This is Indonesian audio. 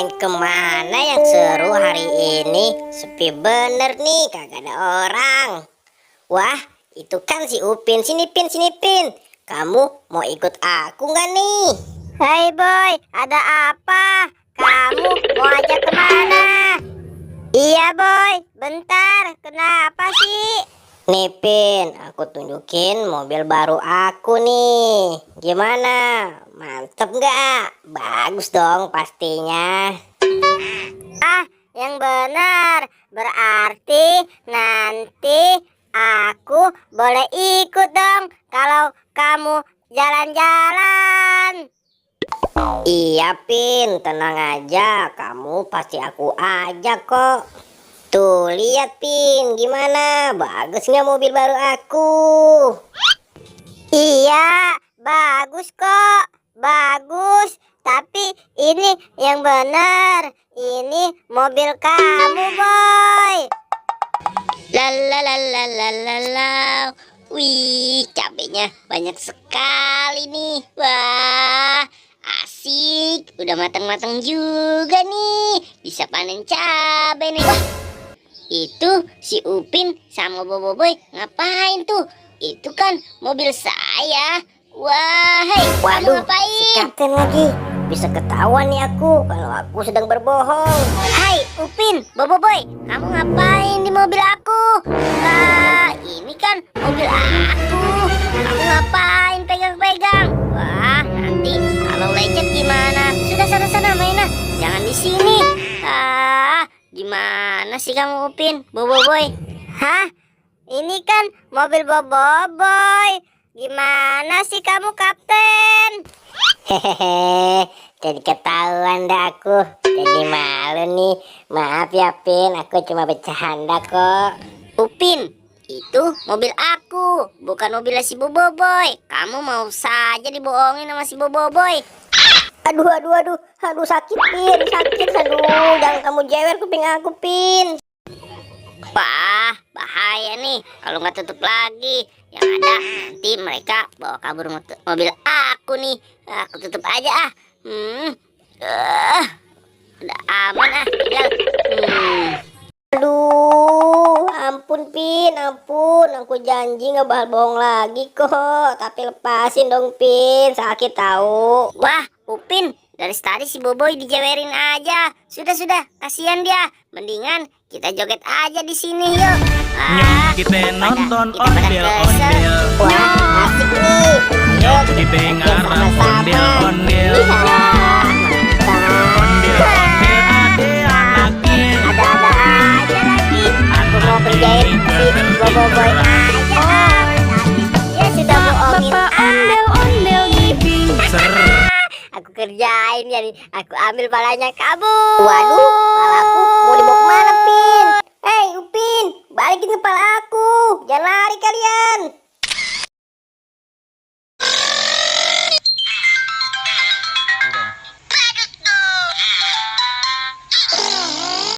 main kemana yang seru hari ini? Sepi bener nih, kagak ada orang. Wah, itu kan si Upin. Sini Pin, sini Pin. Kamu mau ikut aku nggak nih? Hai boy, ada apa? Kamu mau ajak kemana? Iya boy, bentar. Kenapa sih? Nih Pin, aku tunjukin mobil baru aku nih. Gimana? Mantep nggak? Bagus dong pastinya. Ah, yang benar. Berarti nanti aku boleh ikut dong kalau kamu jalan-jalan. Iya Pin, tenang aja. Kamu pasti aku ajak kok. Tuh lihat Pin, gimana? Bagus nggak mobil baru aku? Iya, bagus kok. Bagus. Tapi ini yang benar. Ini mobil kamu, boy. Lalalalalalala. Wih, cabenya banyak sekali nih. Wah, asik. Udah matang-matang juga nih. Bisa panen cabai nih. Wah, itu si Upin sama Bobo Boy ngapain tuh? Itu kan mobil saya. Wahai, kamu ngapain? Si Kapten lagi. Bisa ketahuan nih aku kalau aku sedang berbohong. Hai Upin, Bobo Boy, kamu ngapain di mobil aku? Lah, ini kan mobil aku. Kamu ngapain pegang-pegang? Wah, nanti kalau lecet gimana? Sudah sana-sana mainlah, jangan di sini. Gimana sih kamu Upin, Bobo Boy? Hah? Ini kan mobil Bobo Boy. Gimana sih kamu Kapten? Hehehe, jadi ketahuan dah aku. Jadi malu nih. Maaf ya Pin, aku cuma bercanda kok. Upin, itu mobil aku, bukan mobil si Bobo Boy. Kamu mau saja dibohongin sama si Bobo Boy. Aduh, aduh sakit Pin, sakit. Aduh, jangan kamu jewer kuping aku Pin. Wah, bahaya nih kalau nggak tutup lagi. Yang ada nanti mereka bawa kabur mobil aku nih. Aku tutup aja ah. Udah aman ah, tinggal. Aduh, ampun Pin, ampun. Aku janji nggak bakal bohong lagi kok. Tapi lepasin dong Pin, sakit tahu. Wah, Upin, dari tadi si Boboy dijewerin aja. Sudah, kasihan dia. Mendingan kita joget aja di sini yuk. Kita nonton ondel-ondel. Wah, asik nih. Ayo di pengarang sama-sama. ondel-ondel. Ada-ada aja lagi. Aku mau kerjain si Bobo Boy aja. Ya sudah bohongin Ondel-ondel gini. aku kerjain jadi aku ambil palanya kamu. Waduh, palaku mau dibawa kemana Pin? Hei Upin, balikin kepala aku. Jangan